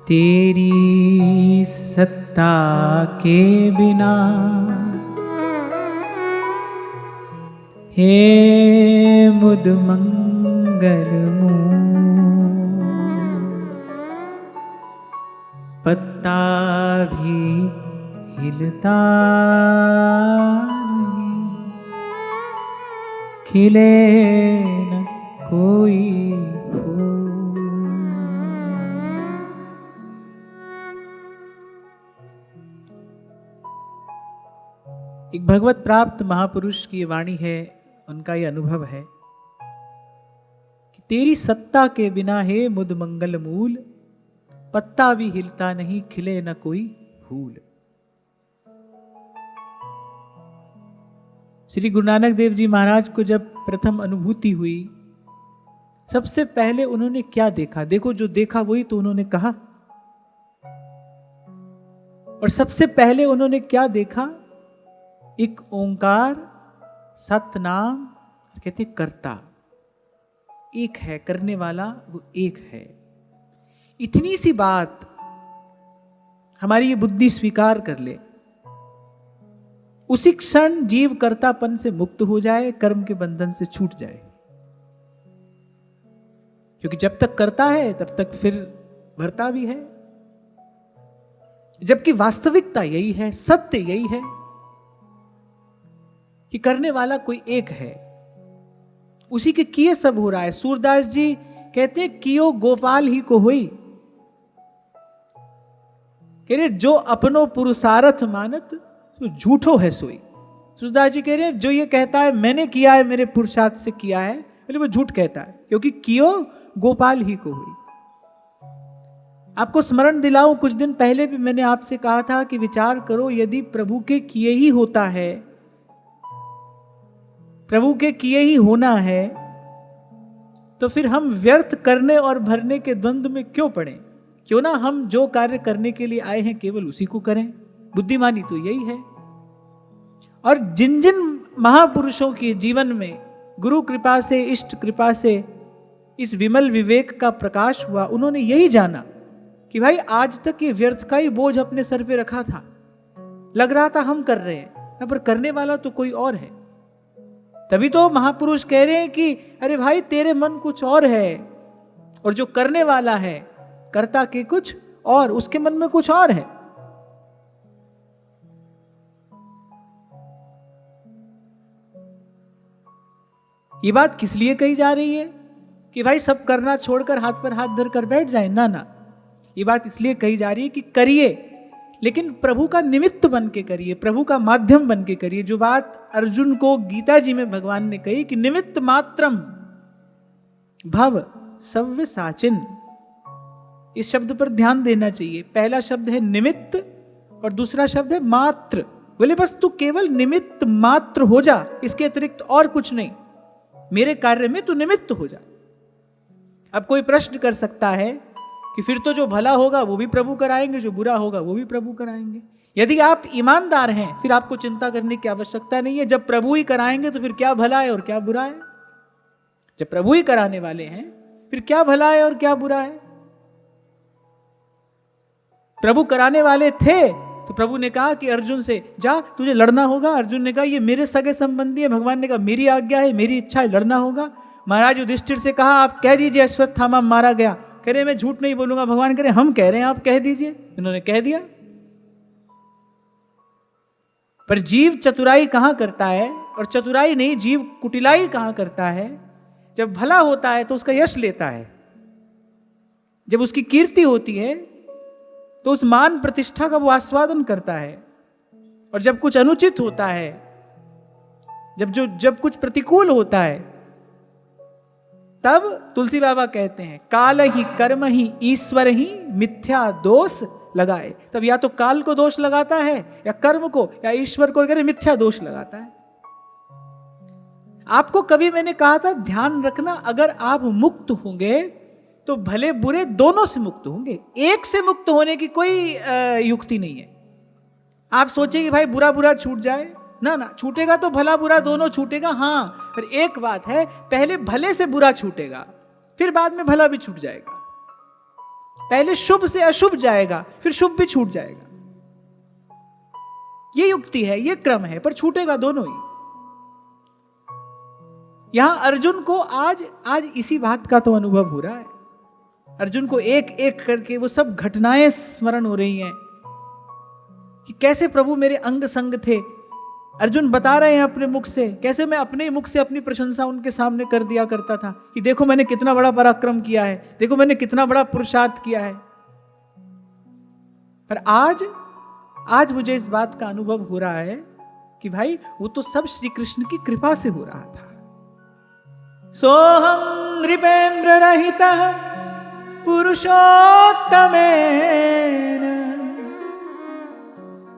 तेरी सत्ता के बिना हे मुद मंगल मूल, पत्ता भी हिलता नहीं, खिले न कोई फूल। एक भगवत प्राप्त महापुरुष की वाणी है, उनका ये अनुभव है कि तेरी सत्ता के बिना हे मुद मंगल मूल, पत्ता भी हिलता नहीं, खिले न कोई फूल। श्री गुरु नानक देव जी महाराज को जब प्रथम अनुभूति हुई, सबसे पहले उन्होंने क्या देखा? देखो, जो देखा वही तो उन्होंने कहा। और सबसे पहले उन्होंने क्या देखा? एक ओंकार, सतनाम, कहते कर्ता एक है, करने वाला वो एक है। इतनी सी बात हमारी ये बुद्धि स्वीकार कर ले, उसी क्षण जीव कर्तापन से मुक्त हो जाए, कर्म के बंधन से छूट जाए। क्योंकि जब तक करता है तब तक फिर भरता भी है, जबकि वास्तविकता यही है, सत्य यही है कि करने वाला कोई एक है, उसी के किए सब हो रहा है। सूरदास जी कहते हैं कियो गोपाल ही को होई, कह रहे जो अपनो पुरुषार्थ मानत तो झूठो है सोई। सूरदास जी कह रहे हैं जो ये कहता है मैंने किया है, मेरे पुरुषार्थ से किया है, बोले वो झूठ कहता है, क्योंकि कियो गोपाल ही को हुई। आपको स्मरण दिलाऊं, कुछ दिन पहले भी मैंने आपसे कहा था कि विचार करो, यदि प्रभु के किए ही होता है, प्रभु के किए ही होना है, तो फिर हम व्यर्थ करने और भरने के द्वंद्व में क्यों पड़े? क्यों ना हम जो कार्य करने के लिए आए हैं केवल उसी को करें। बुद्धिमानी तो यही है। और जिन जिन महापुरुषों के जीवन में गुरु कृपा से, इष्ट कृपा से इस विमल विवेक का प्रकाश हुआ, उन्होंने यही जाना कि भाई आज तक ये व्यर्थ का ही बोझ अपने सर पे रखा था, लग रहा था हम कर रहे हैं, पर करने वाला तो कोई और है। तभी तो महापुरुष कह रहे हैं कि अरे भाई तेरे मन कुछ और है, और जो करने वाला है कर्ता के कुछ और, उसके मन में कुछ और है। ये बात किस लिए कही जा रही है कि भाई सब करना छोड़कर हाथ पर हाथ धर कर बैठ जाए? ना ना, ये बात इसलिए कही जा रही है कि करिए, लेकिन प्रभु का निमित्त बन के करिए, प्रभु का माध्यम बन के करिए। जो बात अर्जुन को गीता जी में भगवान ने कही कि निमित्त मात्रम भव सव्य साचिन, इस शब्द पर ध्यान देना चाहिए। पहला शब्द है निमित्त और दूसरा शब्द है मात्र। बोले बस तू केवल निमित्त मात्र हो जा, इसके अतिरिक्त और कुछ नहीं, मेरे कार्य में तू निमित्त हो जा। अब कोई प्रश्न कर सकता है कि फिर तो जो भला होगा वो भी प्रभु कराएंगे, जो बुरा होगा वो भी प्रभु कराएंगे। यदि आप ईमानदार हैं फिर आपको चिंता करने की आवश्यकता नहीं है। जब प्रभु ही कराएंगे तो फिर क्या भला है और क्या बुरा है? जब प्रभु ही कराने वाले हैं फिर क्या भला है और क्या बुरा है? प्रभु कराने वाले थे तो प्रभु ने कहा कि अर्जुन से जा, तुझे लड़ना होगा। अर्जुन ने कहा ये मेरे सगे संबंधी है। भगवान ने कहा मेरी आज्ञा है, मेरी इच्छा है, लड़ना होगा। महाराज युधिष्ठिर से कहा आप कह दीजिए अश्वत्थामा मारा गया। कह रहे मैं झूठ नहीं बोलूंगा। भगवान कह रहे हम कह रहे हैं आप कह दीजिए। इन्होंने कह दिया। पर जीव चतुराई कहां करता है, और चतुराई नहीं जीव कुटिलाई कहां करता है? जब भला होता है तो उसका यश लेता है, जब उसकी कीर्ति होती है तो उस मान प्रतिष्ठा का वो आस्वादन करता है। और जब कुछ अनुचित होता है, जब कुछ प्रतिकूल होता है, तब तुलसी बाबा कहते हैं काल ही कर्म ही ईश्वर ही मिथ्या दोष लगाए। तब या तो काल को दोष लगाता है या कर्म को या ईश्वर को मिथ्या दोष लगाता है। आपको कभी मैंने कहा था ध्यान रखना, अगर आप मुक्त होंगे तो भले बुरे दोनों से मुक्त होंगे, एक से मुक्त होने की कोई युक्ति नहीं है। आप सोचेंगे भाई बुरा बुरा छूट जाए, ना ना, छूटेगा तो भला बुरा दोनों छूटेगा। हाँ, पर एक बात है, पहले भले से बुरा छूटेगा, फिर बाद में भला भी छूट जाएगा। पहले शुभ से अशुभ जाएगा, फिर शुभ भी छूट जाएगा। ये युक्ति है, ये क्रम है, पर छूटेगा दोनों ही। यहां अर्जुन को आज इसी बात का तो अनुभव हो रहा है। अर्जुन को एक एक करके वो सब घटनाएं स्मरण हो रही हैं कि कैसे प्रभु मेरे अंग संग थे। अर्जुन बता रहे हैं अपने मुख से, कैसे मैं अपने ही मुख से अपनी प्रशंसा उनके सामने कर दिया करता था कि देखो मैंने कितना बड़ा पराक्रम किया है, देखो मैंने कितना बड़ा पुरुषार्थ किया है। पर आज मुझे इस बात का अनुभव हो रहा है कि भाई वो तो सब श्री कृष्ण की कृपा से हो रहा था। सोहम नृपेन्द्र रहितः पुरुषोत्तमेन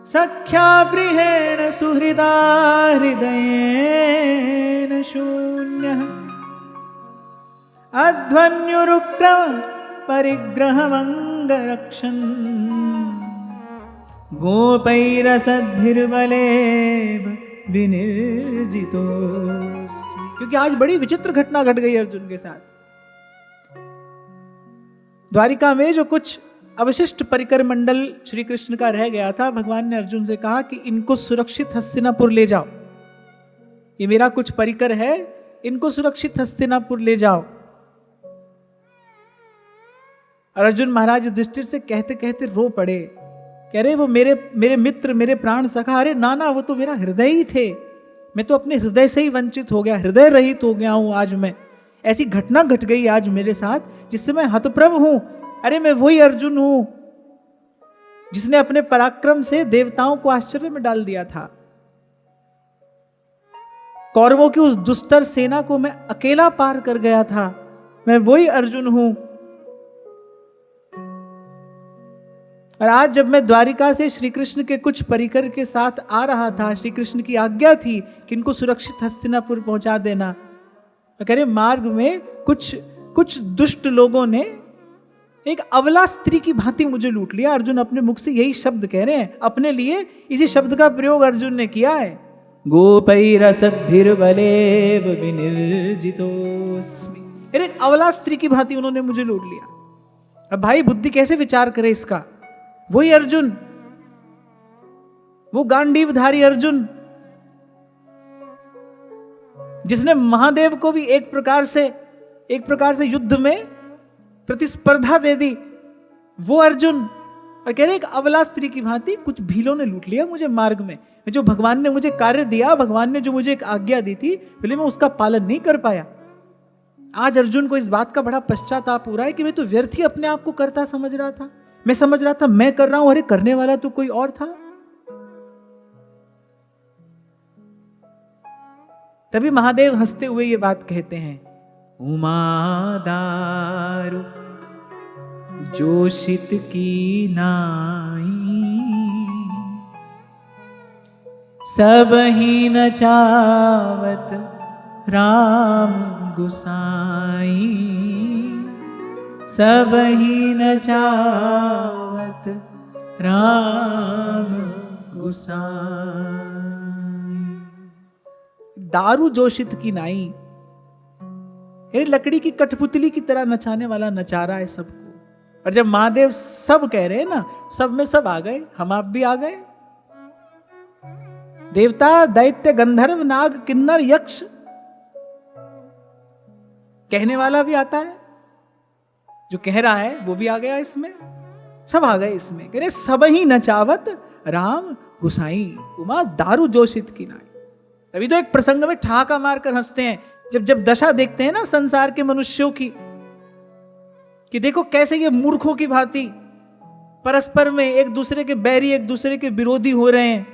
सख्या प्रियेण सुहृदा हृदयेन शून्यः अध्वन्युरुक्रम परिग्रहमङ्गरक्षन् गोपैरसद्भिर्बलेव विनिर्जितोऽस्मि। क्योंकि आज बड़ी विचित्र घटना घट गई अर्जुन के साथ। द्वारिका में जो कुछ अवशिष्ट परिकर मंडल श्री कृष्ण का रह गया था, भगवान ने अर्जुन से कहा कि इनको सुरक्षित हस्तिनापुर ले जाओ। ये मेरा कुछ परिकर है, इनको सुरक्षित हस्तिनापुर ले जाओ। और अर्जुन महाराज युधिष्ठिर से कहते कहते रो पड़े, कह रहे वो मेरे मित्र, मेरे प्राण सखा। अरे नाना, वो तो मेरा हृदय ही थे, मैं तो अपने हृदय से ही वंचित हो गया, हृदय रहित हो गया हूं आज मैं। ऐसी घटना घट गई आज मेरे साथ जिससे मैं हतप्रभ हूं। अरे मैं वही अर्जुन हूं जिसने अपने पराक्रम से देवताओं को आश्चर्य में डाल दिया था। कौरवों की उस दुस्तर सेना को मैं अकेला पार कर गया था, मैं वही अर्जुन हूं। और आज जब मैं द्वारिका से श्री कृष्ण के कुछ परिकर के साथ आ रहा था, श्री कृष्ण की आज्ञा थी कि इनको सुरक्षित हस्तिनापुर पहुंचा देना। कह रहे मार्ग में कुछ दुष्ट लोगों ने एक अबला स्त्री की भांति मुझे लूट लिया। अर्जुन अपने मुख से यही शब्द कह रहे हैं, अपने लिए इसी शब्द का प्रयोग अर्जुन ने किया है। गोपैरसद्भिर्बलेव विनिर्जितोऽस्मि। एक अबला स्त्री की भांति उन्होंने मुझे लूट लिया। अब भाई बुद्धि कैसे विचार करे इसका? वही अर्जुन, वो गांडीवधारी अर्जुन जिसने महादेव को भी एक प्रकार से युद्ध में प्रतिस्पर्धा दे दी, वो अर्जुन। और कह रहे एक अबला स्त्री की भांति कुछ भीलों ने लूट लिया मुझे मार्ग में। जो भगवान ने मुझे कार्य दिया, भगवान ने जो मुझे एक आज्ञा दी थी, पहले मैं उसका पालन नहीं कर पाया। आज अर्जुन को इस बात का बड़ा पश्चाताप हो रहा है कि मैं तो व्यर्थ ही अपने आप को करता समझ रहा था। मैं समझ रहा था मैं कर रहा हूं, अरे करने वाला तो कोई और था। तभी महादेव हंसते हुए ये बात कहते हैं, उमादारु जोशित की नाई, सब ही नचावत राम गुसाई, सब ही नचावत राम गुसाई। दारू जोशित की नाई, लकड़ी की कठपुतली की तरह नचाने वाला नचा रहा है सबको। और जब महादेव सब कह रहे हैं ना, सब में सब आ गए, हम आप भी आ गए। देवता, दैत्य, गंधर्व, नाग, किन्नर, यक्ष, कहने वाला भी आता है, जो कह रहा है वो भी आ गया इसमें, सब आ गए इसमें। कह रहे सब ही नचावत राम गुसाई, उमा दारू जोशित की नाई। तभी तो एक प्रसंग में ठहाका मारकर हंसते हैं जब दशा देखते हैं ना संसार के मनुष्यों की, कि देखो कैसे ये मूर्खों की भांति परस्पर में एक दूसरे के बैरी, एक दूसरे के विरोधी हो रहे हैं।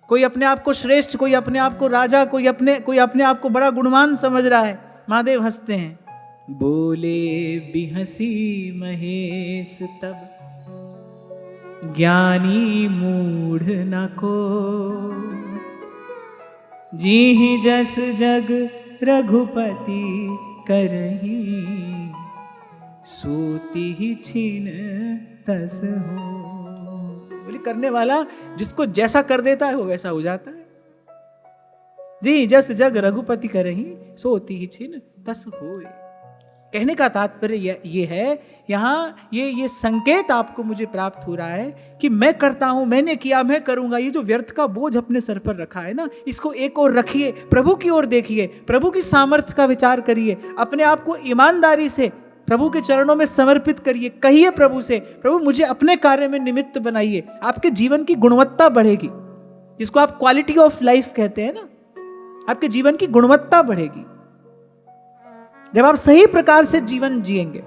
कोई अपने आप को श्रेष्ठ, कोई अपने आप को राजा, कोई अपने आप को बड़ा गुणवान समझ रहा है। महादेव हंसते हैं, बोले बिहसी महेश तब, ज्ञानी मूढ़ न को, जी जस जग रघुपति करही, सोती ही छीन तस हो। बोले करने वाला जिसको जैसा कर देता है वो वैसा हो जाता है। जी जस जग रघुपति करही, सोती ही छीन तस होए। कहने का तात्पर्य ये है, यहाँ ये संकेत आपको मुझे प्राप्त हो रहा है कि मैं करता हूं, मैंने किया, मैं करूंगा, ये जो व्यर्थ का बोझ अपने सर पर रखा है ना, इसको एक ओर रखिए, प्रभु की ओर देखिए, प्रभु की सामर्थ्य का विचार करिए, अपने आप को ईमानदारी से प्रभु के चरणों में समर्पित करिए, कहिए प्रभु से, प्रभु मुझे अपने कार्य में निमित्त बनाइए। आपके जीवन की गुणवत्ता बढ़ेगी, जिसको आप क्वालिटी ऑफ लाइफ कहते हैं ना, आपके जीवन की गुणवत्ता बढ़ेगी जब आप सही प्रकार से जीवन जिएंगे।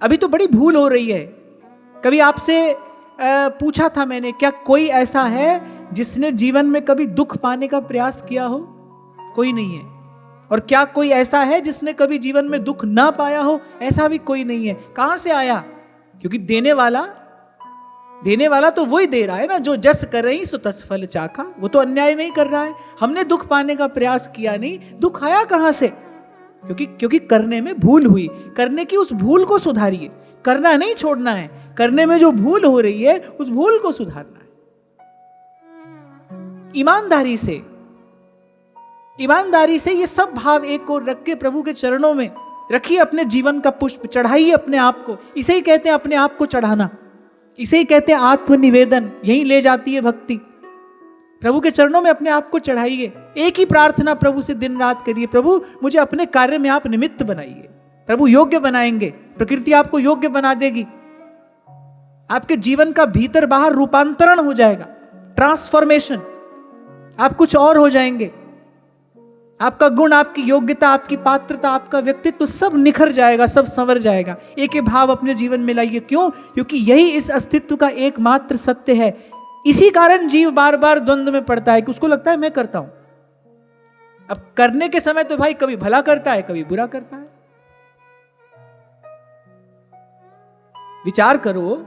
अभी तो बड़ी भूल हो रही है। कभी आपसे पूछा था मैंने, क्या कोई ऐसा है जिसने जीवन में कभी दुख पाने का प्रयास किया हो? कोई नहीं है। और क्या कोई ऐसा है जिसने कभी जीवन में दुख ना पाया हो? ऐसा भी कोई नहीं है। कहां से आया? क्योंकि देने वाला तो वही दे रहा है ना, जो जस कर रही सो तस फल चाखा। वो तो अन्याय नहीं कर रहा है। हमने दुख पाने का प्रयास किया नहीं। दुख आया कहां से? क्योंकि करने में भूल हुई। करने की उस भूल को सुधारिए। करना नहीं छोड़ना है, करने में जो भूल हो रही है उस भूल को सुधारना है। ईमानदारी से ये सब भाव एक और रख के प्रभु के चरणों में रखिए। अपने जीवन का पुष्प चढ़ाइए अपने आप को। इसे ही कहते हैं अपने आप को चढ़ाना, इसे ही कहते हैं आत्मनिवेदन। यही ले जाती है भक्ति। प्रभु के चरणों में अपने आप को चढ़ाइए। एक ही प्रार्थना प्रभु से दिन रात करिए, प्रभु मुझे अपने कार्य में आप निमित्त बनाइए। प्रभु योग्य बनाएंगे, प्रकृति आपको योग्य बना देगी। आपके जीवन का भीतर बाहर रूपांतरण हो जाएगा, ट्रांसफॉर्मेशन। आप कुछ और हो जाएंगे। आपका गुण, आपकी योग्यता, आपकी पात्रता, आपका व्यक्तित्व सब निखर जाएगा, सब संवर जाएगा। एक ही भाव अपने जीवन में लाइए। क्यों? क्योंकि यही इस अस्तित्व का एकमात्र सत्य है। इसी कारण जीव बार बार द्वंद्व में पड़ता है कि उसको लगता है मैं करता हूं। अब करने के समय तो भाई कभी भला करता है, कभी बुरा करता है। विचार करो,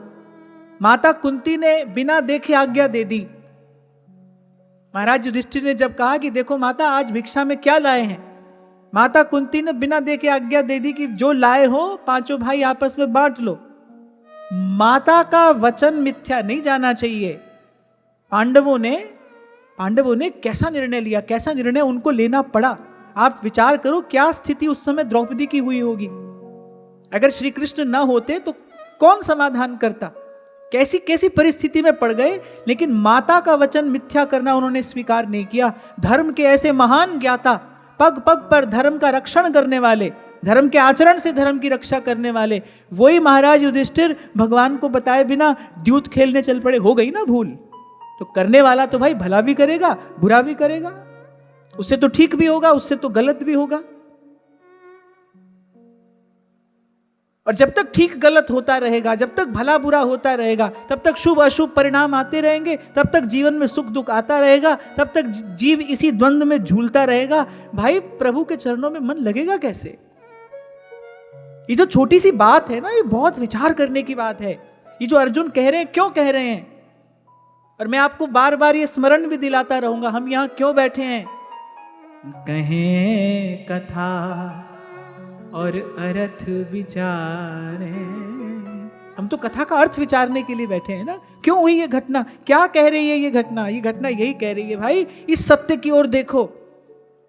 माता कुंती ने बिना देखे आज्ञा दे दी। महाराज युधिष्ठिर ने जब कहा कि देखो माता आज भिक्षा में क्या लाए हैं, माता कुंती ने बिना देखे आज्ञा दे दी कि जो लाए हो पांचों भाई आपस में बांट लो। माता का वचन मिथ्या नहीं जाना चाहिए। पांडवों ने कैसा निर्णय लिया, कैसा निर्णय उनको लेना पड़ा। आप विचार करो क्या स्थिति उस समय द्रौपदी की हुई होगी। अगर श्री कृष्ण न होते तो कौन समाधान करता? कैसी कैसी परिस्थिति में पड़ गए। लेकिन माता का वचन मिथ्या करना उन्होंने स्वीकार नहीं किया। धर्म के ऐसे महान ज्ञाता, पग पग पर धर्म का रक्षण करने वाले, धर्म के आचरण से धर्म की रक्षा करने वाले, वही महाराज युधिष्ठिर भगवान को बताए बिना द्यूत खेलने चल पड़े। हो गई ना भूल। तो करने वाला तो भाई भला भी करेगा, बुरा भी करेगा। उससे तो ठीक भी होगा, उससे तो गलत भी होगा। और जब तक ठीक गलत होता रहेगा, जब तक भला बुरा होता रहेगा, तब तक शुभ अशुभ परिणाम आते रहेंगे, तब तक जीवन में सुख दुख आता रहेगा, तब तक जीव इसी द्वंद्व में झूलता रहेगा। भाई प्रभु के चरणों में मन लगेगा कैसे? ये जो छोटी सी बात है ना, ये बहुत विचार करने की बात है। ये जो अर्जुन कह रहे हैं, क्यों कह रहे हैं? और मैं आपको बार बार ये स्मरण भी दिलाता रहूंगा, हम यहां क्यों बैठे हैं। कहें कथा और अर्थ विचारे। हम तो कथा का अर्थ विचारने के लिए बैठे हैं ना। क्यों हुई ये घटना, क्या कह रही है ये घटना? ये घटना यही कह रही है भाई इस सत्य की ओर देखो।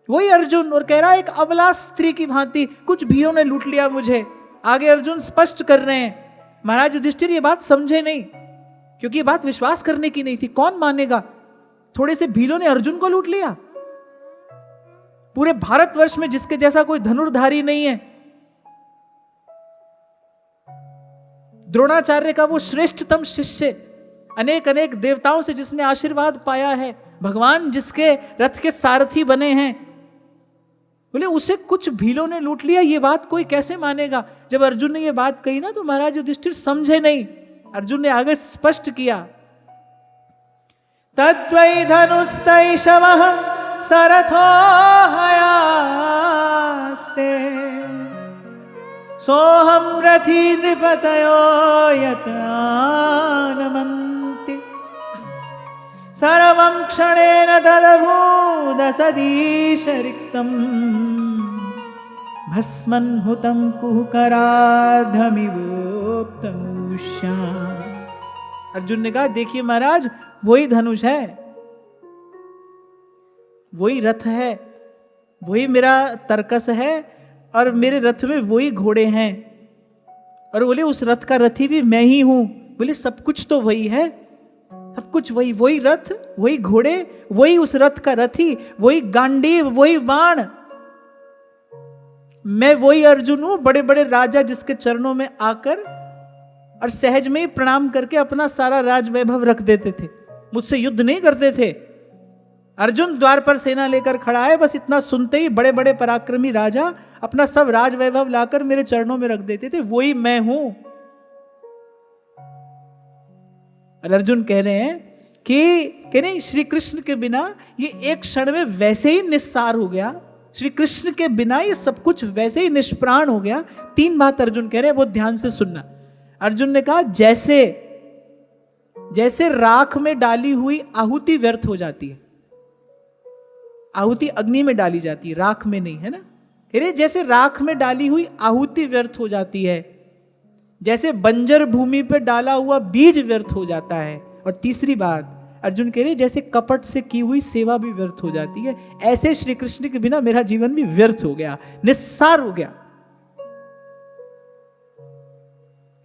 वही अर्जुन और कह रहा है एक अबला स्त्री की भांति कुछ भीड़ों ने लूट लिया मुझे। आगे अर्जुन स्पष्ट कर रहे हैं। महाराज युधिष्ठिर ये बात समझे नहीं, क्योंकि ये बात विश्वास करने की नहीं थी। कौन मानेगा? थोड़े से भीलों ने अर्जुन को लूट लिया। पूरे भारतवर्ष में जिसके जैसा कोई धनुर्धारी नहीं है। द्रोणाचार्य का वो श्रेष्ठतम शिष्य, अनेक अनेक देवताओं से जिसने आशीर्वाद पाया है, भगवान जिसके रथ के सारथी बने हैं, बोले उसे कुछ भीलों ने लूट लिया। ये बात कोई कैसे मानेगा? जब अर्जुन ने ये बात कही ना, तो महाराज युधिष्ठिर समझे नहीं। अर्जुन ने आगे स्पष्ट किया, तद्वै धनुस्तैषवः सरथो हयास्ते सोहम रथी नृपतयो यतानमन्ति सर्वं क्षणेन तदभूदसदीश रिक्तम् भस्मन् हुतं कुहकराधमिवोक्तमुष्या। अर्जुन ने कहा देखिए महाराज, वही धनुष है, वही रथ है, वही मेरा तरकस है, और मेरे रथ में वही घोड़े हैं। और बोले उस रथ का रथी भी मैं ही हूं। बोले सब कुछ तो वही है, सब कुछ वही, वही रथ, वही घोड़े, वही उस रथ का रथी, वही गांडीव, वही बाण। मैं वही अर्जुन हूं, बड़े बड़े राजा जिसके चरणों में आकर और सहज में ही प्रणाम करके अपना सारा राज वैभव रख देते थे, मुझसे युद्ध नहीं करते थे। अर्जुन द्वार पर सेना लेकर खड़ा है, बस इतना सुनते ही बड़े बड़े पराक्रमी राजा अपना सब राज वैभव लाकर मेरे चरणों में रख देते थे, वही मैं हूं। और अर्जुन कह रहे हैं कि नहीं, श्री कृष्ण के बिना ये एक क्षण में वैसे ही निस्सार हो गया, श्री कृष्ण के बिना ये सब कुछ वैसे ही निष्प्राण हो गया। 3 बात अर्जुन कह रहे हैं, बहुत ध्यान से सुनना। अर्जुन ने कहा जैसे राख में डाली हुई आहुति व्यर्थ हो जाती है, आहुति अग्नि में डाली जाती है, राख में नहीं, है ना। अरे जैसे राख में डाली हुई आहुति व्यर्थ हो जाती है, जैसे बंजर भूमि पर डाला हुआ बीज व्यर्थ हो जाता है। और तीसरी बात अर्जुन कह रहे जैसे कपट से की हुई सेवा भी व्यर्थ हो जाती है, ऐसे श्री कृष्ण के बिना मेरा जीवन भी व्यर्थ हो गया, निस्सार हो गया।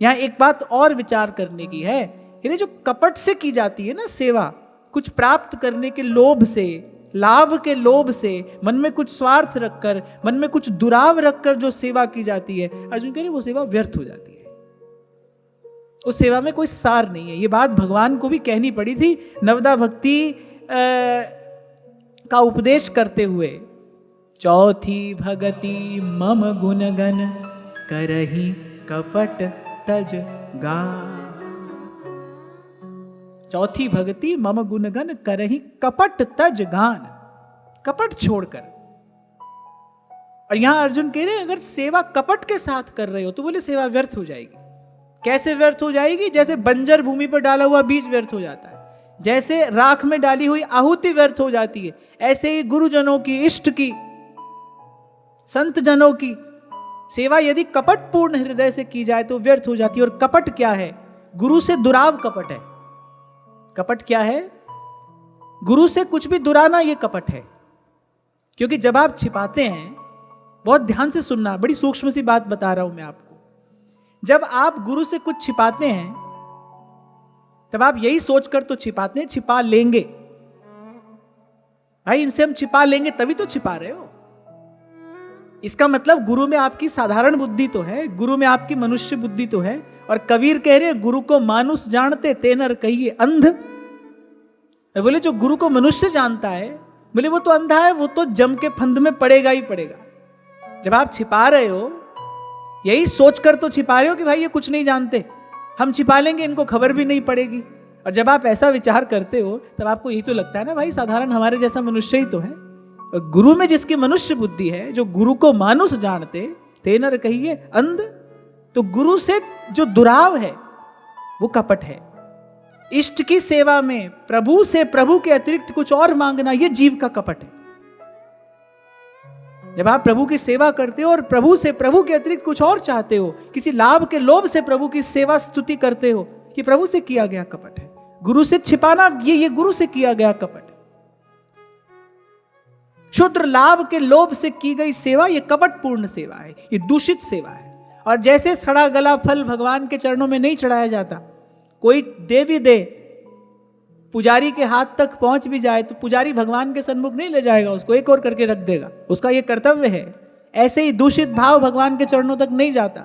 यहां एक बात और विचार करने की है, ये जो कपट से की जाती है ना सेवा, कुछ प्राप्त करने के लोभ से, लाभ के लोभ से, मन में कुछ स्वार्थ रखकर, मन में कुछ दुराव रखकर जो सेवा की जाती है, अर्जुन कह रहे वो सेवा व्यर्थ हो जाती है, उस सेवा में कोई सार नहीं है। ये बात भगवान को भी कहनी पड़ी थी नवदा भक्ति का उपदेश करते हुए। चौथी भगति मम गुणगन करही कपट तज गा। चौथी भक्ति मम गुणगन करही कपट तज गान, कपट छोड़कर। और यहां अर्जुन कह रहे हैं अगर सेवा कपट के साथ कर रहे हो तो बोले सेवा व्यर्थ हो जाएगी। कैसे व्यर्थ हो जाएगी? जैसे बंजर भूमि पर डाला हुआ बीज व्यर्थ हो जाता है, जैसे राख में डाली हुई आहुति व्यर्थ हो जाती है, ऐसे ही गुरुजनों की, इष्ट की, संत जनों की सेवा यदि कपट पूर्ण हृदय से की जाए तो व्यर्थ हो जाती है। और कपट क्या है? गुरु से दुराव कपट है। कपट क्या है? गुरु से कुछ भी दुराना, ये कपट है। क्योंकि जब आप छिपाते हैं, बहुत ध्यान से सुनना, बड़ी सूक्ष्म सी बात बता रहा हूं मैं आपको, जब आप गुरु से कुछ छिपाते हैं तब आप यही सोचकर तो छिपाते हैं छिपा लेंगे, भाई इनसे हम छिपा लेंगे, तभी तो छिपा रहे हो। इसका मतलब गुरु में आपकी साधारण बुद्धि तो है, गुरु में आपकी मनुष्य बुद्धि तो है। और कबीर कह रहे गुरु को मानुष जानते तेनर कहिए अंध। बोले जो गुरु को मनुष्य जानता है, बोले वो तो अंधा है, वो तो जम के फंद में पड़ेगा ही पड़ेगा। जब आप छिपा रहे हो यही सोचकर तो छिपा रहे हो कि भाई ये कुछ नहीं जानते, हम छिपा लेंगे, इनको खबर भी नहीं पड़ेगी। और जब आप ऐसा विचार करते हो तब आपको यही तो लगता है ना भाई साधारण हमारे जैसा मनुष्य ही तो है। और गुरु में जिसकी मनुष्य बुद्धि है, जो गुरु को मानुष जानते तेनर कहिए अंध, तो गुरु से जो दुराव है वो कपट है। इष्ट की सेवा में प्रभु से प्रभु के अतिरिक्त कुछ और मांगना, ये जीव का कपट है। जब आप प्रभु की सेवा करते हो और प्रभु से प्रभु के अतिरिक्त कुछ और चाहते हो, किसी लाभ के लोभ से प्रभु की सेवा स्तुति करते हो, कि प्रभु से किया गया कपट है। गुरु से छिपाना, ये गुरु से किया गया कपट है। क्षुद्र लाभ के लोभ से की गई सेवा, ये कपटपूर्ण सेवा है, ये दूषित सेवा है। और जैसे सड़ा गला फल भगवान के चरणों में नहीं चढ़ाया जाता, कोई दे भी दे, पुजारी के हाथ तक पहुंच भी जाए तो पुजारी भगवान के सन्मुख नहीं ले जाएगा, उसको एक और करके रख देगा, उसका ये कर्तव्य है। ऐसे ही दूषित भाव भगवान के चरणों तक नहीं जाता।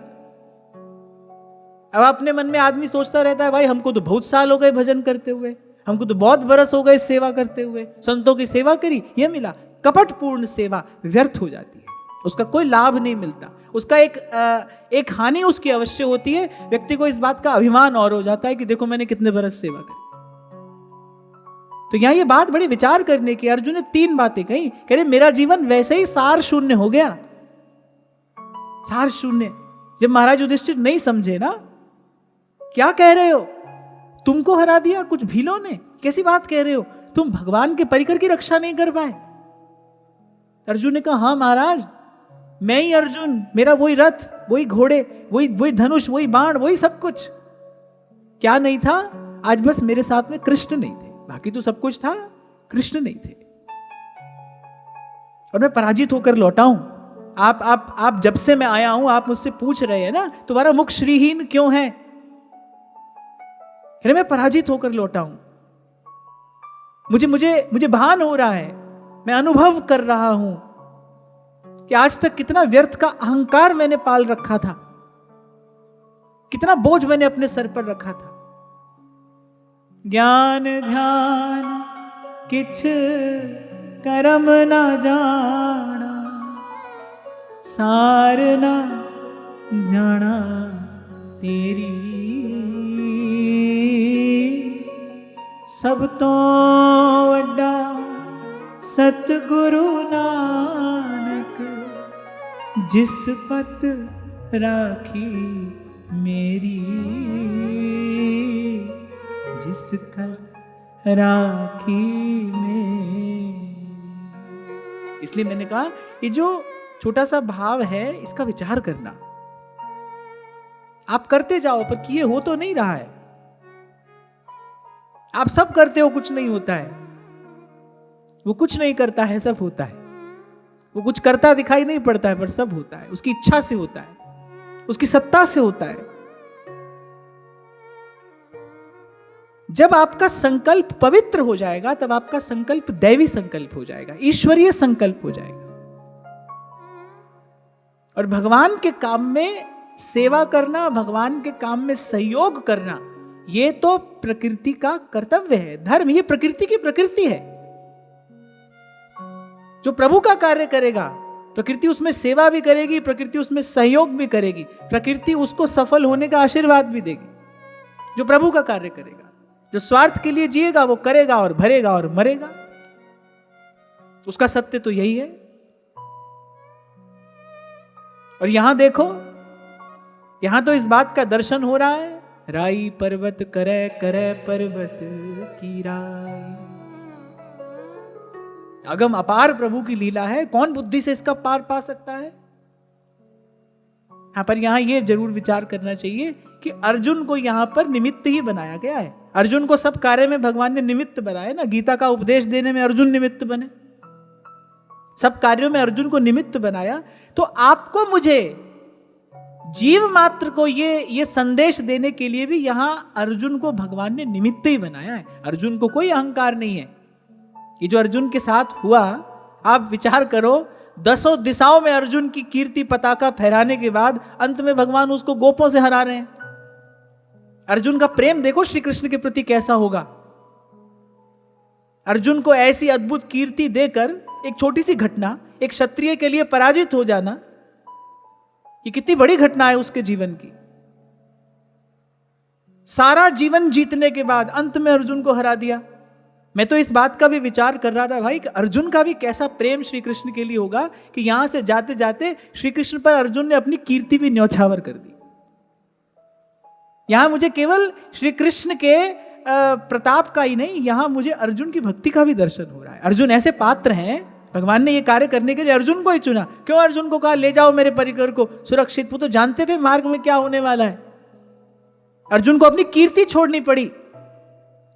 अब अपने मन में आदमी सोचता रहता है भाई हमको तो बहुत साल हो गए भजन करते हुए, हमको तो बहुत बरस हो गए सेवा करते हुए, संतों की सेवा करी, ये मिला। कपटपूर्ण सेवा व्यर्थ हो जाती है, उसका कोई लाभ नहीं मिलता, उसका एक हानि उसकी अवश्य होती है। व्यक्ति को इस बात का अभिमान और हो जाता है कि देखो मैंने कितने बरस सेवा करी। तो यहां ये बात बड़ी विचार करने की। अर्जुन ने 3 बातें कही, कह रहे मेरा जीवन वैसे ही सार शून्य हो गया, सार शून्य। जब महाराज युधिष्ठिर नहीं समझे ना, क्या कह रहे हो, तुमको हरा दिया कुछ भीलों ने, कैसी बात कह रहे हो, तुम भगवान के परिकर की रक्षा नहीं कर पाए। अर्जुन ने कहा हाँ महाराज, मैं ही अर्जुन, मेरा वही रथ, वही घोड़े, वही धनुष, वही बाण, वही सब कुछ। क्या नहीं था? आज बस मेरे साथ में कृष्ण नहीं थे, बाकी तो सब कुछ था, कृष्ण नहीं थे। और मैं पराजित होकर लौटा हूं, आप जब से मैं आया हूं आप मुझसे पूछ रहे हैं ना तुम्हारा मुख श्रीहीन क्यों है? फिर मैं पराजित होकर लौटा हूं। मुझे मुझे मुझे भान हो रहा है, मैं अनुभव कर रहा हूं कि आज तक कितना व्यर्थ का अहंकार मैंने पाल रखा था, कितना बोझ मैंने अपने सर पर रखा था। ज्ञान ध्यान किछ करम ना जाना, सार ना जाना तेरी, सब तो वड्डा सतगुरु नानक, जिस पत राखी मेरी, जिस कर राखी में। इसलिए मैंने कहा ये जो छोटा सा भाव है इसका विचार करना। आप करते जाओ पर किए हो तो नहीं रहा है। आप सब करते हो, कुछ नहीं होता है। वो कुछ नहीं करता है, सब होता है। वो कुछ करता दिखाई नहीं पड़ता है पर सब होता है। उसकी इच्छा से होता है, उसकी सत्ता से होता है। जब आपका संकल्प पवित्र हो जाएगा तब आपका संकल्प दैवी संकल्प हो जाएगा, ईश्वरीय संकल्प हो जाएगा। और भगवान के काम में सेवा करना, भगवान के काम में सहयोग करना, ये तो प्रकृति का कर्तव्य है। धर्म ये प्रकृति की प्रकृति है। जो प्रभु का कार्य करेगा प्रकृति उसमें सेवा भी करेगी, प्रकृति उसमें सहयोग भी करेगी, प्रकृति उसको सफल होने का आशीर्वाद भी देगी। जो प्रभु का कार्य करेगा, जो स्वार्थ के लिए जिएगा वो करेगा और भरेगा और मरेगा। उसका सत्य तो यही है। और यहां देखो, यहां तो इस बात का दर्शन हो रहा है, राई पर्वत करे करे पर्वत की राई। अगम अपार प्रभु की लीला है, कौन बुद्धि से इसका पार पा सकता है। यहां पर यहां यह जरूर विचार करना चाहिए कि अर्जुन को यहां पर निमित्त ही बनाया गया है। अर्जुन को सब कार्य में भगवान ने निमित्त बनाया ना। गीता का उपदेश देने में अर्जुन निमित्त बने, सब कार्यों में अर्जुन को निमित्त बनाया। तो आपको मुझे जीव मात्र को ये संदेश देने के लिए भी यहां अर्जुन को भगवान ने निमित्त ही बनाया है। अर्जुन को कोई अहंकार नहीं है। ये जो अर्जुन के साथ हुआ, आप विचार करो, 10 दिशाओं में अर्जुन की कीर्ति पताका फहराने के बाद अंत में भगवान उसको गोपों से हरा रहे हैं। अर्जुन का प्रेम देखो श्री कृष्ण के प्रति कैसा होगा। अर्जुन को ऐसी अद्भुत कीर्ति देकर एक छोटी सी घटना, एक क्षत्रिय के लिए पराजित हो जाना, ये कितनी बड़ी घटना है उसके जीवन की। सारा जीवन जीतने के बाद अंत में अर्जुन को हरा दिया। मैं तो इस बात का भी विचार कर रहा था भाई कि अर्जुन का भी कैसा प्रेम श्री कृष्ण के लिए होगा कि यहां से जाते जाते श्री कृष्ण पर अर्जुन ने अपनी कीर्ति भी न्यौछावर कर दी। यहां मुझे केवल श्री कृष्ण के प्रताप का ही नहीं, यहां मुझे अर्जुन की भक्ति का भी दर्शन हो रहा है। अर्जुन ऐसे पात्र हैं, भगवान ने यह कार्य करने के लिए अर्जुन को ही चुना। क्यों अर्जुन को कहा ले जाओ मेरे परिकर को सुरक्षित? वो तो जानते थे मार्ग में क्या होने वाला है। अर्जुन को अपनी कीर्ति छोड़नी पड़ी।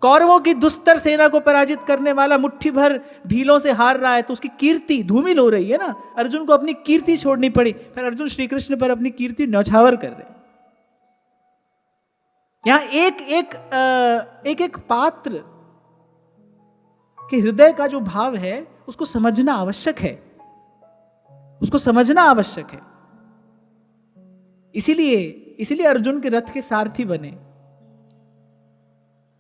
कौरवों की दुस्तर सेना को पराजित करने वाला मुट्ठी भर भीलों से हार रहा है तो उसकी कीर्ति धूमिल हो रही है ना। अर्जुन को अपनी कीर्ति छोड़नी पड़ी। फिर अर्जुन श्री कृष्ण पर अपनी कीर्ति न्यौछावर कर रहे हैं। यहां एक एक पात्र के हृदय का जो भाव है उसको समझना आवश्यक है, उसको समझना आवश्यक है। इसीलिए अर्जुन के रथ के सारथी बने।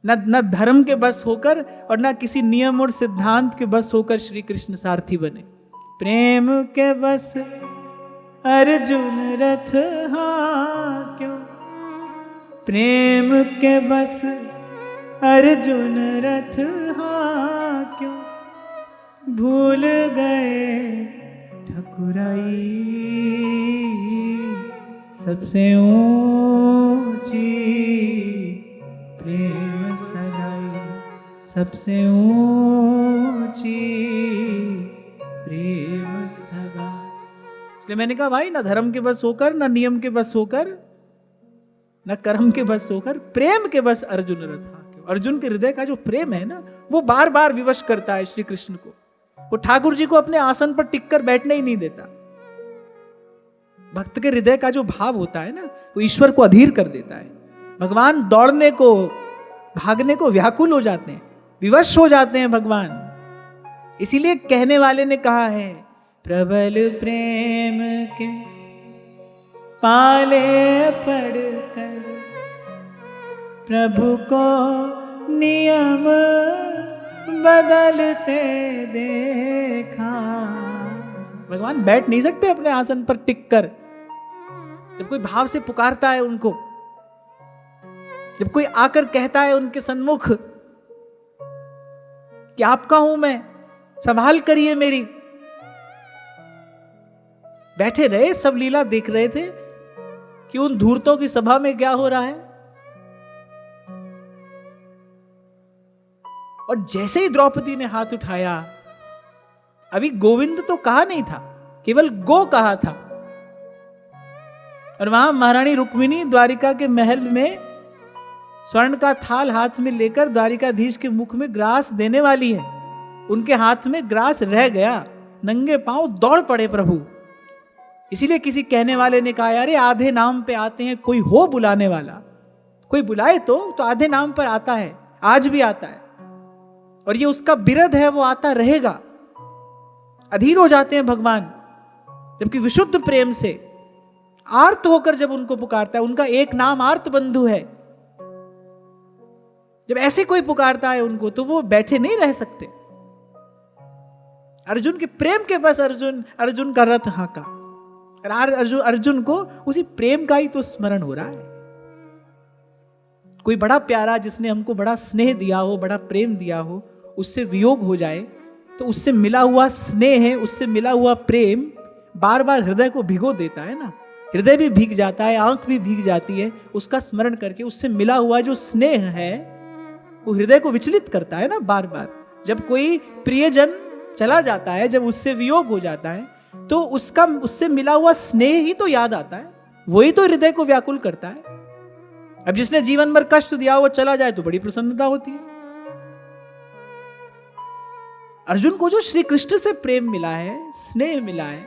न धर्म के बस होकर और न किसी नियम और सिद्धांत के बस होकर श्री कृष्ण सारथी बने। प्रेम के बस अर्जुन रथ क्यों, प्रेम के बस अर्जुन रथ क्यों, भूल गए ठकुराई सबसे ऊंची प्रेम सगाई, सबसे ऊंची प्रेम सगा। इसलिए मैंने कहा भाई, ना धर्म के बस होकर, ना नियम के बस होकर, न कर्म के बस होकर, प्रेम के बस अर्जुन रथा। अर्जुन के हृदय का जो प्रेम है ना, वो बार बार विवश करता है श्री कृष्ण को। वो ठाकुर जी को अपने आसन पर टिक कर बैठने ही नहीं देता। भक्त के हृदय का जो भाव होता है ना, वो ईश्वर को अधीर कर देता है। भगवान दौड़ने को, भागने को व्याकुल हो जाते हैं, विवश हो जाते हैं भगवान। इसीलिए कहने वाले ने कहा है, प्रबल प्रेम के पाले पड़कर प्रभु को नियम बदलते देखा। भगवान बैठ नहीं सकते अपने आसन पर टिक कर। जब कोई भाव से पुकारता है उनको, जब कोई आकर कहता है उनके सन्मुख कि आपका हूं मैं, संभाल करिए मेरी, बैठे रहे, सब लीला देख रहे थे कि उन धूर्तों की सभा में क्या हो रहा है। और जैसे ही द्रौपदी ने हाथ उठाया, अभी गोविंद तो कहा नहीं था, केवल गो कहा था। और वहां महारानी रुक्मिणी द्वारिका के महल में स्वर्ण का थाल हाथ में लेकर द्वारिकाधीश के मुख में ग्रास देने वाली है। उनके हाथ में ग्रास रह गया, नंगे पांव दौड़ पड़े प्रभु। इसीलिए किसी कहने वाले ने कहा, अरे आधे नाम पे आते हैं, कोई हो बुलाने वाला, कोई बुलाए तो आधे नाम पर आता है, आज भी आता है। और ये उसका बिरध है, वो आता रहेगा। अधीर हो जाते हैं भगवान, जबकि विशुद्ध प्रेम से आर्त होकर जब उनको पुकारता है, उनका एक नाम आर्त बंधु है। जब ऐसे कोई पुकारता है उनको, तो वो बैठे नहीं रह सकते। अर्जुन के प्रेम के बस अर्जुन का रथ हाँका। अर्जुन को उसी प्रेम का ही तो स्मरण हो रहा है। कोई बड़ा प्यारा, जिसने हमको बड़ा स्नेह दिया हो, बड़ा प्रेम दिया हो, उससे वियोग हो जाए, तो उससे मिला हुआ स्नेह है, उससे मिला हुआ प्रेम बार बार हृदय को भिगो देता है ना। हृदय भी भीग जाता है, आंख भी भीग जाती है, उसका स्मरण करके। उससे मिला हुआ जो स्नेह है वो हृदय को विचलित करता है ना बार बार। जब कोई प्रियजन चला जाता है, जब उससे वियोग हो जाता है, तो उससे मिला हुआ स्नेह ही तो याद आता है, वही तो हृदय को व्याकुल करता है। अब जिसने जीवन भर कष्ट दिया वो चला जाए तो बड़ी प्रसन्नता होती है। अर्जुन को जो श्री कृष्ण से प्रेम मिला है, स्नेह मिला है,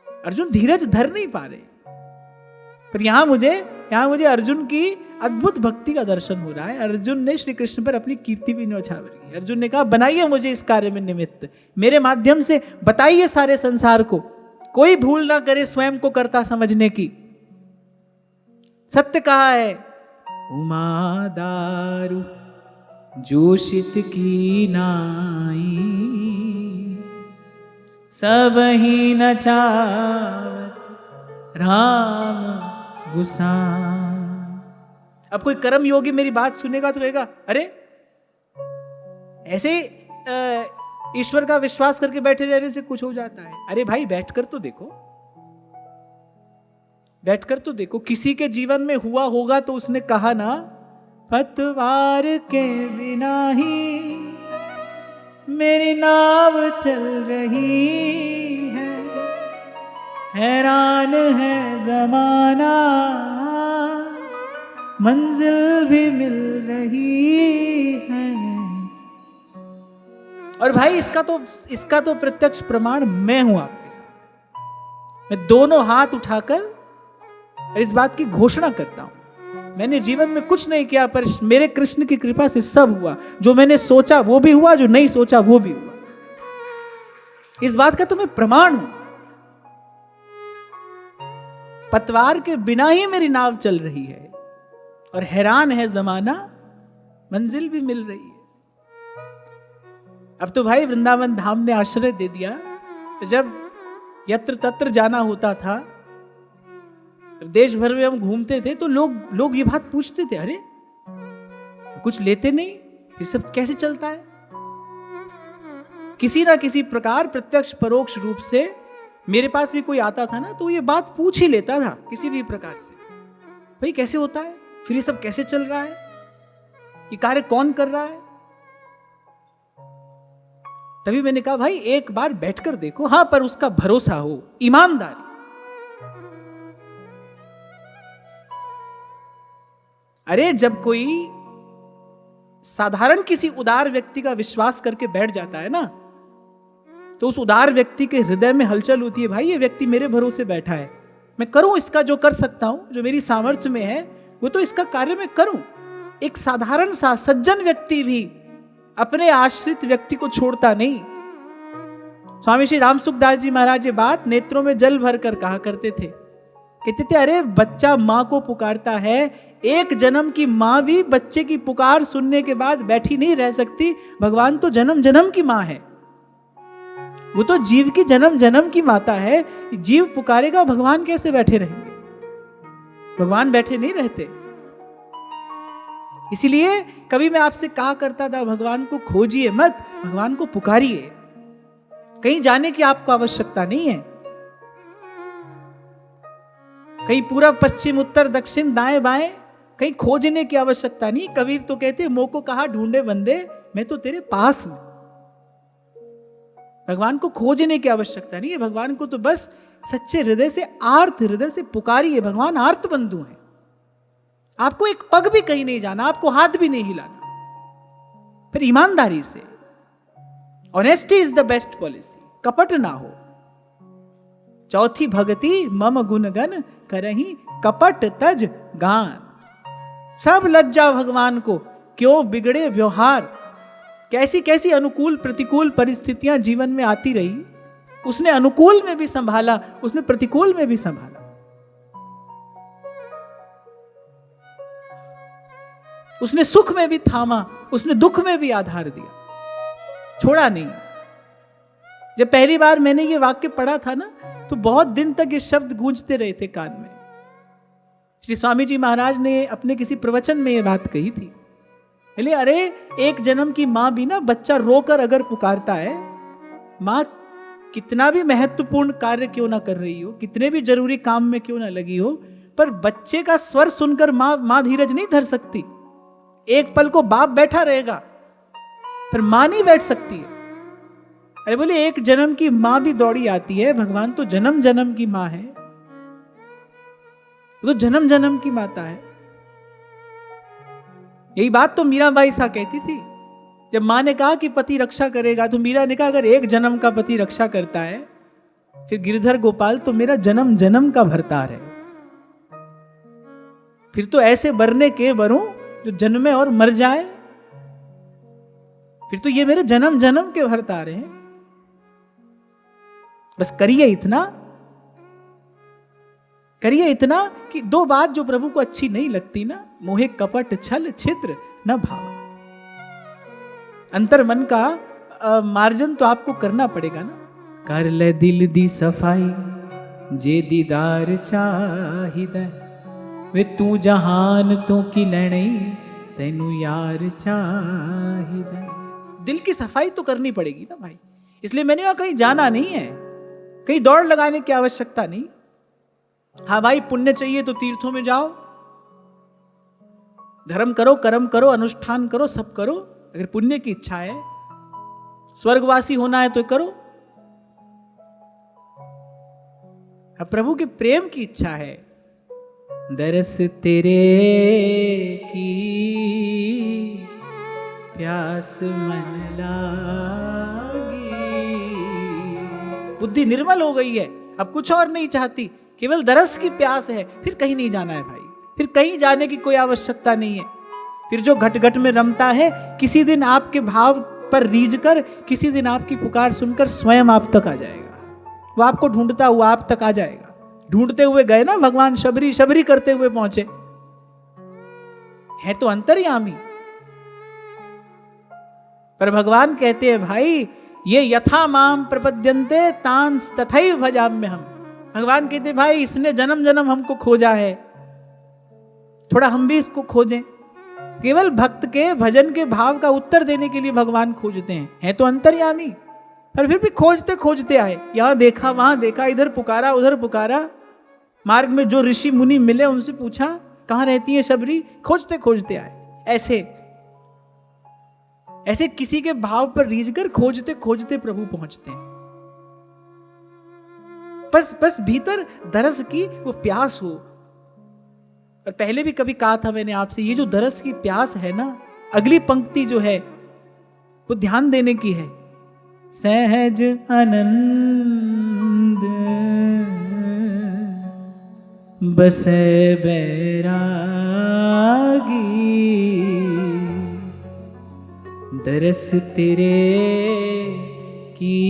अर्जुन धीरज धर नहीं पा रहे। पर यहां मुझे अर्जुन की अद्भुत भक्ति का दर्शन हो रहा है। अर्जुन ने श्री कृष्ण पर अपनी कीर्ति भी न्यौछावर की। अर्जुन ने कहा, बनाइए मुझे इस कार्य में निमित्त, मेरे माध्यम से बताइए सारे संसार को, कोई भूल ना करे स्वयं को कर्ता समझने की। सत्य कहा है, उमा दारु जोशित की नाई, सब ही न चावत राम गुसाई। अब कोई कर्म योगी मेरी बात सुनेगा तो कहेगा, अरे ऐसे ईश्वर का विश्वास करके बैठे रहने से कुछ हो जाता है। अरे भाई, बैठकर तो देखो, बैठकर तो देखो। किसी के जीवन में हुआ होगा तो उसने कहा ना, पतवार के बिना ही मेरी नाव चल रही है, हैरान है जमाना, मंजिल भी मिल रही है। और भाई इसका तो प्रत्यक्ष प्रमाण मैं हूं आपके साथ। मैं दोनों हाथ उठाकर इस बात की घोषणा करता हूं, मैंने जीवन में कुछ नहीं किया, पर मेरे कृष्ण की कृपा से सब हुआ। जो मैंने सोचा वो भी हुआ, जो नहीं सोचा वो भी हुआ। इस बात का तो मैं प्रमाण हूं। पतवार के बिना ही मेरी नाव चल रही है, और हैरान है जमाना, मंजिल भी मिल रही है। अब तो भाई वृंदावन धाम ने आश्रय दे दिया। जब यत्र तत्र जाना होता था, देश भर में हम घूमते थे, तो लोग ये बात पूछते थे, अरे कुछ लेते नहीं, ये सब कैसे चलता है? किसी ना किसी प्रकार प्रत्यक्ष परोक्ष रूप से मेरे पास भी कोई आता था ना, तो ये बात पूछ ही लेता था किसी भी प्रकार से, भाई कैसे होता है, फिर ये सब कैसे चल रहा है, ये कार्य कौन कर रहा है? तभी मैंने कहा, भाई एक बार बैठकर देखो, हां, पर उसका भरोसा हो, ईमानदारी। अरे जब कोई साधारण किसी उदार व्यक्ति का विश्वास करके बैठ जाता है ना, तो उस उदार व्यक्ति के हृदय में हलचल होती है, भाई ये व्यक्ति मेरे भरोसे बैठा है, मैं करूं इसका जो कर सकता हूं, जो मेरी सामर्थ्य में है वो तो इसका कार्य मैं करूं। एक साधारण सा सज्जन व्यक्ति भी अपने आश्रित व्यक्ति को छोड़ता नहीं। स्वामी श्री राम सुखदास जी महाराज ये बात नेत्रों में जल भर कर कहा करते थे। कहते थे, अरे बच्चा माँ को पुकारता है, एक जन्म की माँ भी बच्चे की पुकार सुनने के बाद बैठी नहीं रह सकती। भगवान तो जन्म जन्म की माँ है, वो तो जीव की जन्म जन्म की माता है। जीव पुकारेगा, भगवान कैसे बैठे रहेंगे? भगवान बैठे नहीं रहते। इसलिए कभी मैं आपसे कहा करता था, भगवान को खोजिए मत, भगवान को पुकारिए। कहीं जाने की आपको आवश्यकता नहीं है, कहीं पूरब पश्चिम उत्तर दक्षिण दाएं बाएं कहीं खोजने की आवश्यकता नहीं। कबीर तो कहते, मोह को कहा ढूंढे बंदे, मैं तो तेरे पास हूं। भगवान को खोजने की आवश्यकता नहीं है, भगवान को तो बस सच्चे हृदय से, आर्त हृदय से पुकारिए। भगवान आर्त बंधु हैं। आपको एक पग भी कहीं नहीं जाना, आपको हाथ भी नहीं हिलाना। फिर ईमानदारी से, honesty is the best policy, कपट ना हो। चौथी भक्ति मम गुणगन करही कपट तज गान। सब लज्जा भगवान को, क्यों बिगड़े व्यवहार। कैसी कैसी अनुकूल प्रतिकूल परिस्थितियां जीवन में आती रही, उसने अनुकूल में भी संभाला, उसने प्रतिकूल में भी संभाला। उसने सुख में भी थामा, उसने दुख में भी आधार दिया, छोड़ा नहीं। जब पहली बार मैंने ये वाक्य पढ़ा था ना, तो बहुत दिन तक ये शब्द गूंजते रहे थे कान में। श्री स्वामी जी महाराज ने अपने किसी प्रवचन में ये बात कही थी। अरे एक जन्म की मां भी ना बच्चा रोकर अगर पुकारता है, मां कितना भी महत्वपूर्ण कार्य क्यों ना कर रही हो, कितने भी जरूरी काम में क्यों ना लगी हो, पर बच्चे का स्वर सुनकर मां धीरज नहीं धर सकती। एक पल को बाप बैठा रहेगा, पर मां नहीं बैठ सकती है। अरे बोले, एक जन्म की मां भी दौड़ी आती है, भगवान तो जन्म जन्म की मां है, वो तो जन्म जन्म की माता है। यही बात तो मीराबाई सा कहती थी। जब मां ने कहा कि पति रक्षा करेगा, तो मीरा ने कहा, अगर एक जन्म का पति रक्षा करता है, फिर गिरधर गोपाल तो मेरा जन्म जन्म का भरतार है। फिर तो ऐसे बरने के बरूं जो जन्मे और मर जाए, फिर तो ये मेरे जन्म जन्म के भरतार हैं। बस करिए इतना कि दो बात जो प्रभु को अच्छी नहीं लगती ना, मोहे कपट छल छिद्र न भाव। अंतर मन का मार्जन तो आपको करना पड़ेगा ना। कर ले दिल दी सफाई, जे दीदार चाहिदा, वे तू जहान तो की लैणे, तेनू यार चाहिदा। दिल की सफाई तो करनी पड़ेगी ना भाई। इसलिए मैंने कहा कहीं जाना नहीं है, कहीं दौड़ लगाने की आवश्यकता नहीं। हाँ भाई, पुण्य चाहिए तो तीर्थों में जाओ, धर्म करो, कर्म करो, अनुष्ठान करो, सब करो। अगर पुण्य की इच्छा है, स्वर्गवासी होना है तो करो। अब प्रभु के प्रेम की इच्छा है, दरस तेरे की प्यास मन लागी। बुद्धि निर्मल हो गई है, अब कुछ और नहीं चाहती, केवल दरस की प्यास है। फिर कहीं नहीं जाना है भाई, फिर कहीं जाने की कोई आवश्यकता नहीं है। फिर जो घट घट में रमता है, किसी दिन आपके भाव पर रीझ कर, किसी दिन आपकी पुकार सुनकर स्वयं आप तक आ जाएगा। वो आपको ढूंढता हुआ आप तक आ जाएगा। ढूंढते हुए गए ना भगवान, शबरी शबरी करते हुए पहुंचे, है तो अंतर्यामी। पर भगवान कहते हैं, भाई ये यथा माम प्रपद्यन्ते तांस तथैव भजाम्यहम्। भगवान कहते, भाई इसने जन्म जन्म हमको खोजा है, थोड़ा हम भी इसको खोजें। केवल भक्त के भजन के भाव का उत्तर देने के लिए भगवान खोजते हैं तो अंतर्यामी। पर फिर भी खोजते खोजते आए, यहां देखा वहां देखा, इधर पुकारा उधर पुकारा। मार्ग में जो ऋषि मुनि मिले उनसे पूछा कहां रहती है शबरी, खोजते खोजते आए। ऐसे किसी के भाव पर रीझ कर खोजते खोजते प्रभु पहुंचते हैं। बस भीतर दरस की वो प्यास हो। और पहले भी कभी कहा था मैंने आपसे, ये जो दरस की प्यास है ना, अगली पंक्ति जो है वो ध्यान देने की है। सहज आनंद बसे बैरागी, दरस तेरे की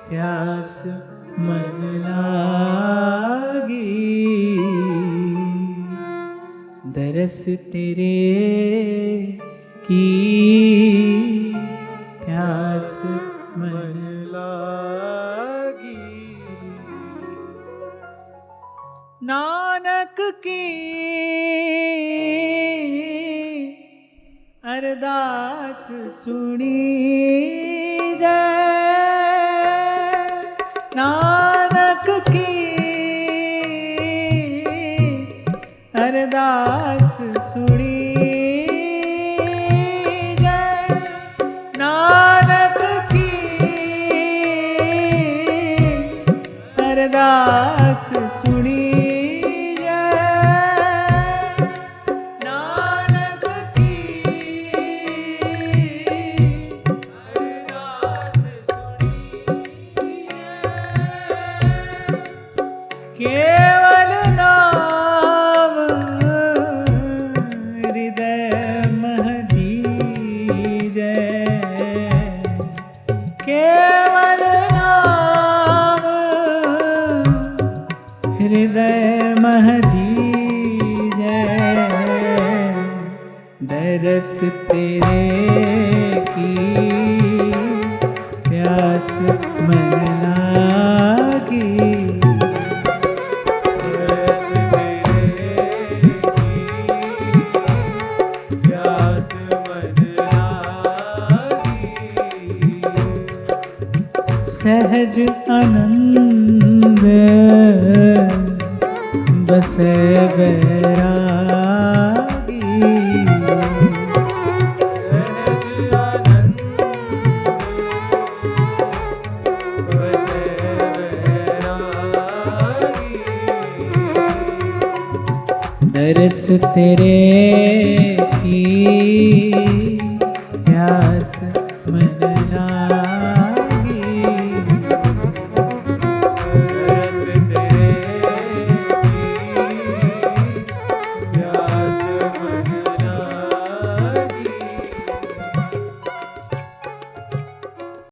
प्यास मन लागी, दरस तेरे की प्यास मन लागी। नानक की अरदास सुनी जय, नानक की अरदास सुनी जय, नानक की अरदास सुनी केवल नाम हृदय मह दीजै, केवल नाम हृदय मह दीजै, दरस तेरे की प्यास मन लागी, सहज आनंद बसे बैरागी, सहज आनंद बसे बैरागी, दरस तेरे की प्यास